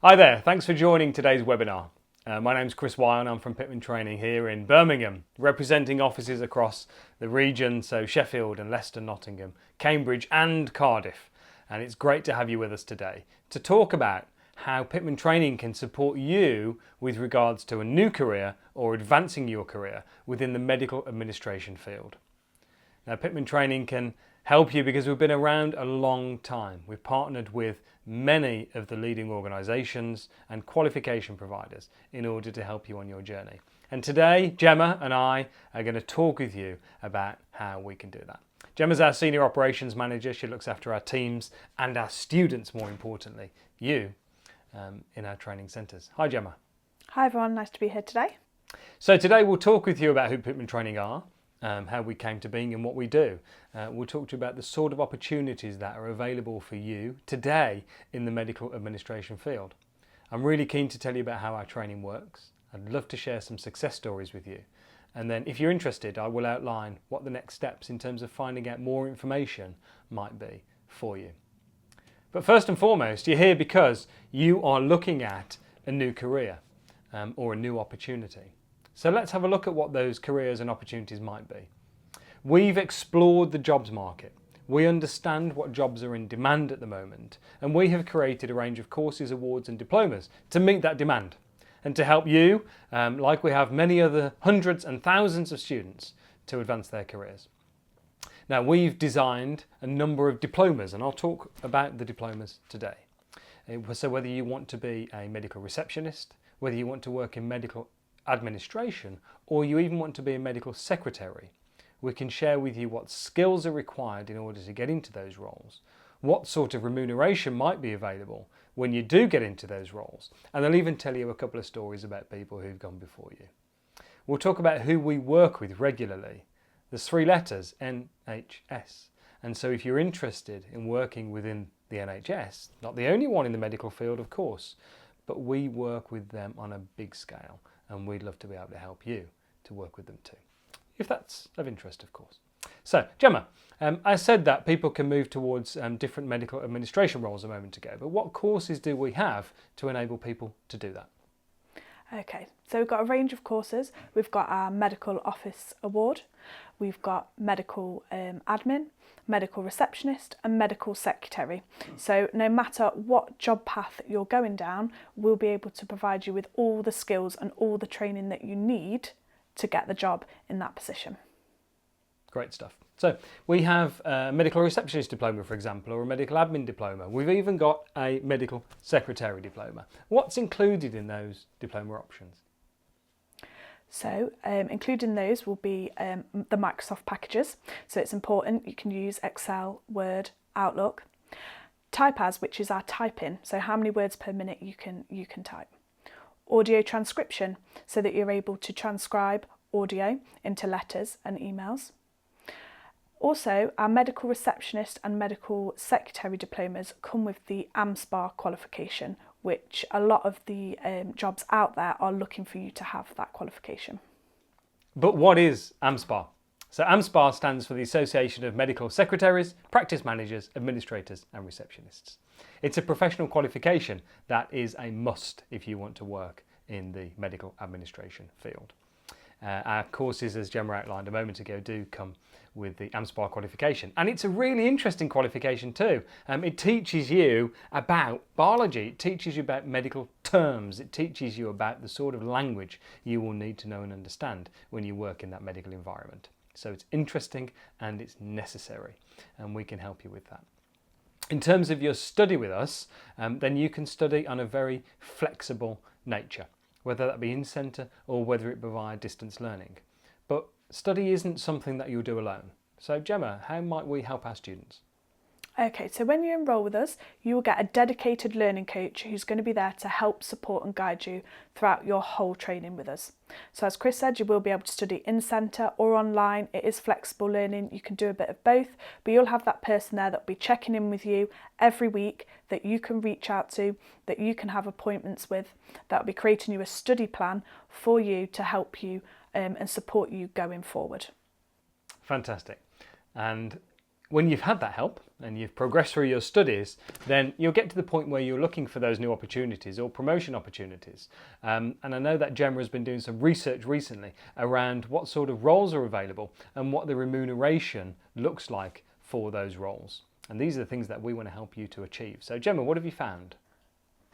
Hi there, thanks for joining today's webinar. My name's Chris Wyle and I'm from Pitman Training here in Birmingham, representing offices across the region, so Sheffield and Leicester, Nottingham, Cambridge and Cardiff. And it's great to have you with us today to talk about how Pitman Training can support you with regards to a new career or advancing your career within the medical administration field. Now, Pitman Training can help you because we've been around a long time. We've partnered with many of the leading organisations and qualification providers in order to help you on your journey. And today, Gemma and I are going to talk with you about how we can do that. Gemma's our Senior Operations Manager. She looks after our teams and our students, more importantly, you, in our training centres. Hi, Gemma. Hi everyone, nice to be here today. So today we'll talk with you about who Pitman Training are, how we came to being and what we do. We'll talk to you about the sort of opportunities that are available for you today in the medical administration field. I'm really keen to tell you about how our training works. I'd love to share some success stories with you. And then if you're interested, I will outline what the next steps in terms of finding out more information might be for you. But first and foremost, you're here because you are looking at a new career or a new opportunity. So let's have a look at what those careers and opportunities might be. We've explored the jobs market. We understand what jobs are in demand at the moment, and we have created a range of courses, awards and diplomas to meet that demand and to help you, like we have many other hundreds and thousands of students, to advance their careers. Now, we've designed a number of diplomas, and I'll talk about the diplomas today. So whether you want to be a medical receptionist, whether you want to work in medical administration, or you even want to be a medical secretary, we can share with you what skills are required in order to get into those roles, what sort of remuneration might be available when you do get into those roles, and I'll even tell you a couple of stories about people who've gone before you. We'll talk about who we work with regularly. There's 3 letters, NHS, and so if you're interested in working within the NHS, not the only one in the medical field of course, but we work with them on a big scale, and we'd love to be able to help you to work with them too, if that's of interest, of course. So, Gemma, I said that people can move towards different medical administration roles a moment ago, but what courses do we have to enable people to do that? Okay, so we've got a range of courses. We've got our Medical Office Award, we've got Medical Admin, Medical Receptionist and Medical Secretary. So no matter what job path you're going down, we'll be able to provide you with all the skills and all the training that you need to get the job in that position. Great stuff. So we have a Medical Receptionist Diploma, for example, or a Medical Admin Diploma. We've even got a Medical Secretary Diploma. What's included in those diploma options? So including those will be the Microsoft packages. So it's important you can use Excel, Word, Outlook. Type as, which is our typing, so how many words per minute you can type. Audio transcription, so that you're able to transcribe audio into letters and emails. Also, our Medical Receptionist and Medical Secretary diplomas come with the AMSPAR qualification, which a lot of the jobs out there are looking for you to have that qualification. But what is AMSPAR? So AMSPAR stands for the Association of Medical Secretaries, Practice Managers, Administrators and Receptionists. It's a professional qualification that is a must if you want to work in the medical administration field. Our courses, as Gemma outlined a moment ago, do come with the AMSPAR qualification, and it's a really interesting qualification too. It teaches you about biology, it teaches you about medical terms, it teaches you about the sort of language you will need to know and understand when you work in that medical environment. So it's interesting and it's necessary, and we can help you with that. In terms of your study with us, then you can study on a very flexible nature, whether that be in centre or whether it provide distance learning. But study isn't something that you'll do alone. So Gemma, how might we help our students? Okay, so when you enrol with us, you will get a dedicated learning coach who's going to be there to help support and guide you throughout your whole training with us. So as Chris said, you will be able to study in centre or online. It is flexible learning, you can do a bit of both, but you'll have that person there that will be checking in with you every week, that you can reach out to, that you can have appointments with, that will be creating you a study plan for you to help you and support you going forward. Fantastic. And When you've had that help and you've progressed through your studies, then you'll get to the point where you're looking for those new opportunities or promotion opportunities. And I know that Gemma has been doing some research recently around what sort of roles are available and what the remuneration looks like for those roles. And these are the things that we want to help you to achieve. So Gemma, what have you found?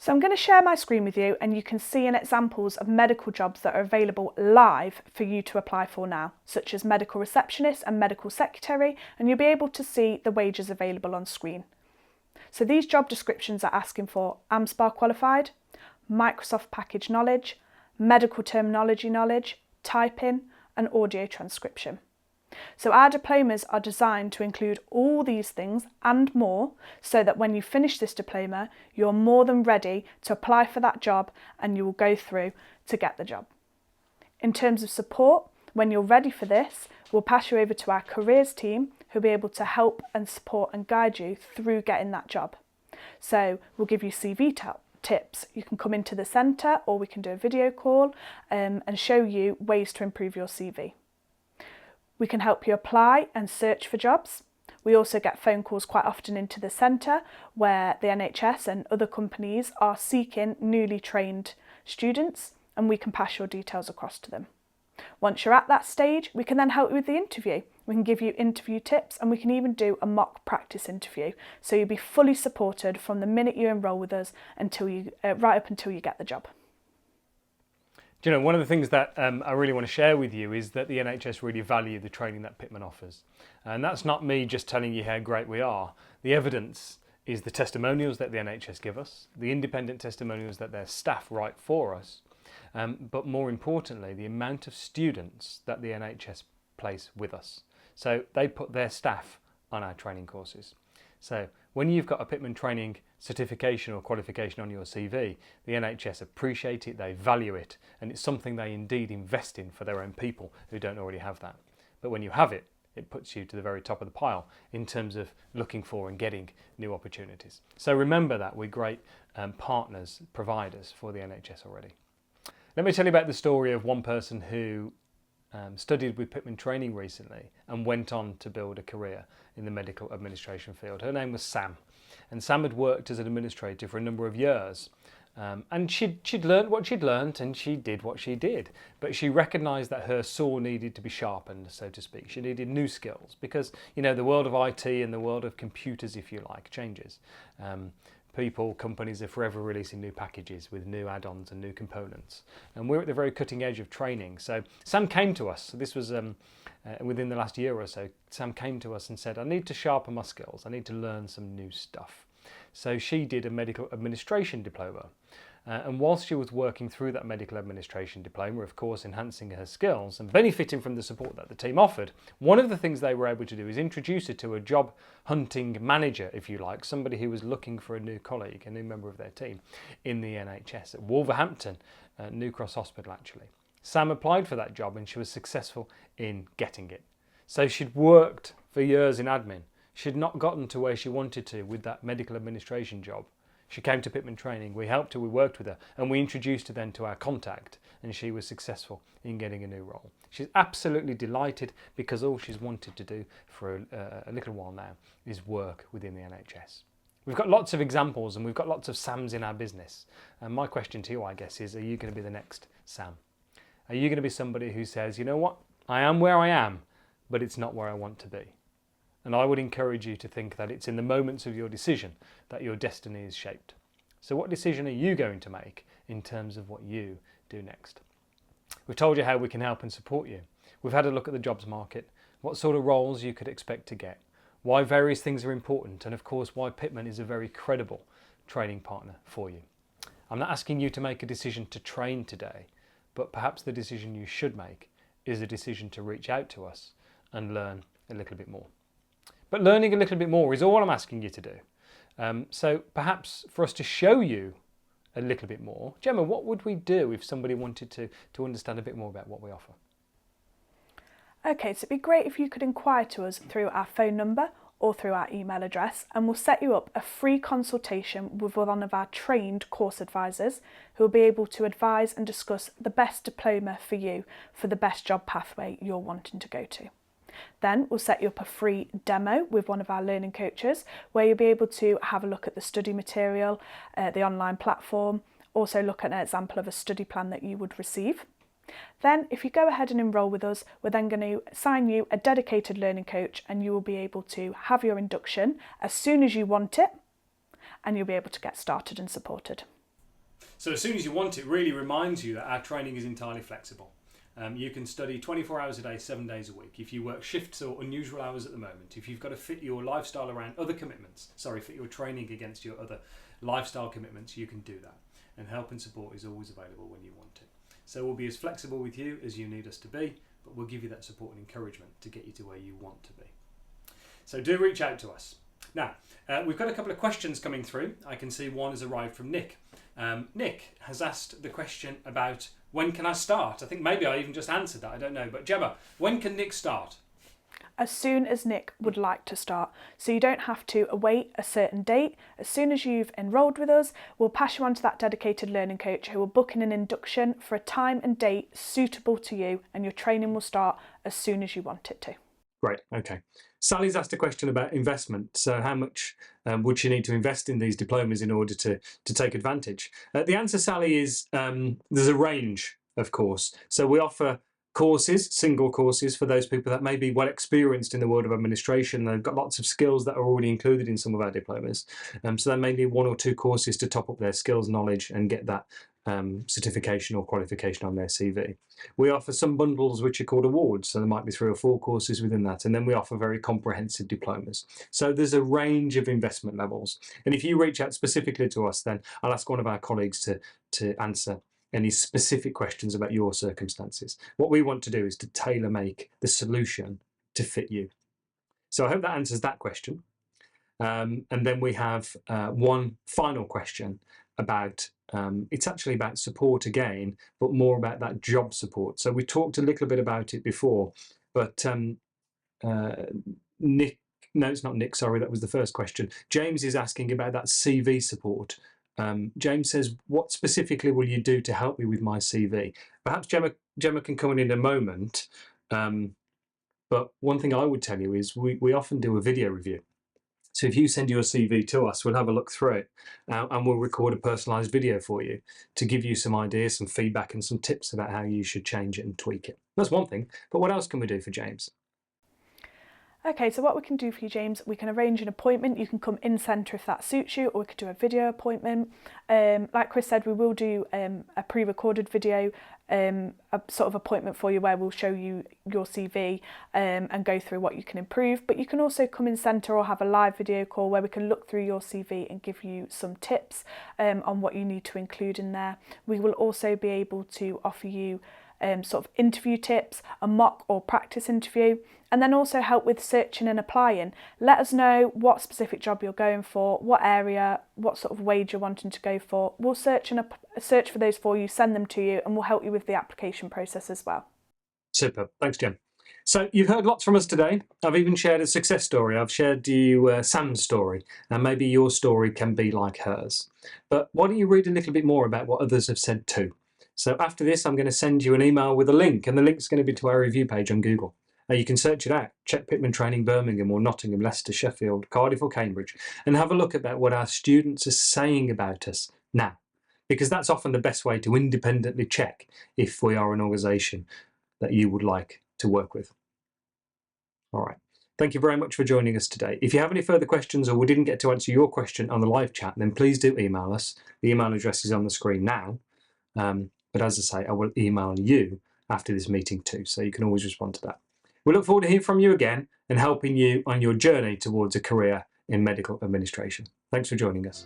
So I'm going to share my screen with you and you can see in examples of medical jobs that are available live for you to apply for now, such as Medical Receptionist and Medical Secretary, and you'll be able to see the wages available on screen. So these job descriptions are asking for AMSPAR qualified, Microsoft package knowledge, medical terminology knowledge, typing and audio transcription. So our diplomas are designed to include all these things and more, so that when you finish this diploma, you're more than ready to apply for that job and you will go through to get the job. In terms of support, when you're ready for this, we'll pass you over to our careers team who'll be able to help and support and guide you through getting that job. So we'll give you CV tips. You can come into the centre or we can do a video call and show you ways to improve your CV. We can help you apply and search for jobs. We also get phone calls quite often into the centre where the NHS and other companies are seeking newly trained students, and we can pass your details across to them. Once you're at that stage, we can then help you with the interview. We can give you interview tips and we can even do a mock practice interview. So you'll be fully supported from the minute you enrol with us until right up until you get the job. Do you know, one of the things that I really want to share with you is that the NHS really value the training that Pitman offers. And that's not me just telling you how great we are. The evidence is the testimonials that the NHS give us, the independent testimonials that their staff write for us, but more importantly, the amount of students that the NHS place with us. So they put their staff on our training courses. So when you've got a Pitman training certification or qualification on your CV, the NHS appreciate it, they value it, and it's something they indeed invest in for their own people who don't already have that. But when you have it, it puts you to the very top of the pile in terms of looking for and getting new opportunities. So remember that we're great partners, providers for the NHS already. Let me tell you about the story of one person who studied with Pitman training recently and went on to build a career in the medical administration field. Her name was Sam, and Sam had worked as an administrator for a number of years. And she'd learned what she'd learned and she did what she did. But she recognised that her saw needed to be sharpened, so to speak. She needed new skills because, you know, the world of IT and the world of computers, if you like, changes. People, companies are forever releasing new packages with new add-ons and new components. And we're at the very cutting edge of training. So Sam came to us, this was within the last year or so, Sam came to us and said, I need to sharpen my skills, I need to learn some new stuff. So she did a medical administration diploma. And whilst she was working through that medical administration diploma, of course, enhancing her skills and benefiting from the support that the team offered, one of the things they were able to do is introduce her to a job hunting manager, if you like, somebody who was looking for a new colleague, a new member of their team in the NHS at Wolverhampton, New Cross Hospital actually. Sam applied for that job and she was successful in getting it. So she'd worked for years in admin. She'd not gotten to where she wanted to with that medical administration job. She came to Pitman training, we helped her, we worked with her, and we introduced her then to our contact, and she was successful in getting a new role. She's absolutely delighted because all she's wanted to do for a little while now is work within the NHS. We've got lots of examples and we've got lots of Sams in our business. And my question to you, I guess, is are you going to be the next Sam? Are you going to be somebody who says, you know what, I am where I am, but it's not where I want to be? And I would encourage you to think that it's in the moments of your decision that your destiny is shaped. So what decision are you going to make in terms of what you do next? We've told you how we can help and support you. We've had a look at the jobs market, what sort of roles you could expect to get, why various things are important, and of course why Pitman is a very credible training partner for you. I'm not asking you to make a decision to train today, but perhaps the decision you should make is a decision to reach out to us and learn a little bit more. But learning a little bit more is all I'm asking you to do. So perhaps for us to show you a little bit more, Gemma, what would we do if somebody wanted to understand a bit more about what we offer? Okay, so it'd be great if you could inquire to us through our phone number or through our email address, and we'll set you up a free consultation with one of our trained course advisors who will be able to advise and discuss the best diploma for you for the best job pathway you're wanting to go to. Then we'll set you up a free demo with one of our learning coaches where you'll be able to have a look at the study material, the online platform, also look at an example of a study plan that you would receive. Then if you go ahead and enrol with us, we're then going to assign you a dedicated learning coach and you will be able to have your induction as soon as you want it and you'll be able to get started and supported. So as soon as you want it really reminds you that our training is entirely flexible. You can study 24 hours a day, 7 days a week. If you work shifts or unusual hours at the moment, if you've got to fit your lifestyle around other commitments, fit your training against your other lifestyle commitments, you can do that. And help and support is always available when you want it. So we'll be as flexible with you as you need us to be, but we'll give you that support and encouragement to get you to where you want to be. So do reach out to us. Now, we've got a couple of questions coming through. I can see one has arrived from Nick. Nick has asked the question about when can I start? I think maybe I even just answered that, I don't know. But Gemma, when can Nick start? As soon as Nick would like to start. So you don't have to await a certain date. As soon as you've enrolled with us, we'll pass you on to that dedicated learning coach who will book in an induction for a time and date suitable to you, and your training will start as soon as you want it to. Great, okay. Sally's asked a question about investment. So how much would she need to invest in these diplomas in order to take advantage? The answer, Sally, is there's a range, of course. So we offer courses, single courses, for those people that may be well experienced in the world of administration. They've got lots of skills that are already included in some of our diplomas. So they may need 1 or 2 courses to top up their skills knowledge and get that certification or qualification on their CV. We offer some bundles which are called awards, so there might be 3 or 4 courses within that, and then we offer very comprehensive diplomas. So there's a range of investment levels, and if you reach out specifically to us, then I'll ask one of our colleagues to answer any specific questions about your circumstances. What we want to do is to tailor make the solution to fit you. So I hope that answers that question. And then we have one final question about, it's actually about support again, but more about that job support. So we talked a little bit about it before, but Nick, no, it's not Nick, sorry, that was the first question. James is asking about that CV support. James says, what specifically will you do to help me with my CV? Perhaps Gemma can come in a moment, but one thing I would tell you is we often do a video review. So if you send your CV to us, we'll have a look through it and we'll record a personalised video for you to give you some ideas, some feedback and some tips about how you should change it and tweak it. That's one thing, but what else can we do for James? Okay, so what we can do for you, James, we can arrange an appointment. You can come in centre if that suits you, or we could do a video appointment. Like Chris said, we will do a pre-recorded video, a sort of appointment for you where we'll show you your CV and go through what you can improve. But you can also come in centre or have a live video call where we can look through your CV and give you some tips on what you need to include in there. We will also be able to offer you sort of interview tips, a mock or practice interview, and then also help with searching and applying. Let us know what specific job you're going for, what area, what sort of wage you're wanting to go for. We'll search for those for you, send them to you, and we'll help you with the application process as well. Super, thanks, Jem. So you've heard lots from us today. I've even shared a success story. I've shared you Sam's story, and maybe your story can be like hers. But why don't you read a little bit more about what others have said too? So after this, I'm going to send you an email with a link, and the link's going to be to our review page on Google. You can search it out, check Pitman Training Birmingham or Nottingham, Leicester, Sheffield, Cardiff or Cambridge, and have a look about what our students are saying about us now, because that's often the best way to independently check if we are an organisation that you would like to work with. All right. Thank you very much for joining us today. If you have any further questions or we didn't get to answer your question on the live chat, then please do email us. The email address is on the screen now. But as I say, I will email you after this meeting too, so you can always respond to that. We look forward to hearing from you again and helping you on your journey towards a career in medical administration. Thanks for joining us.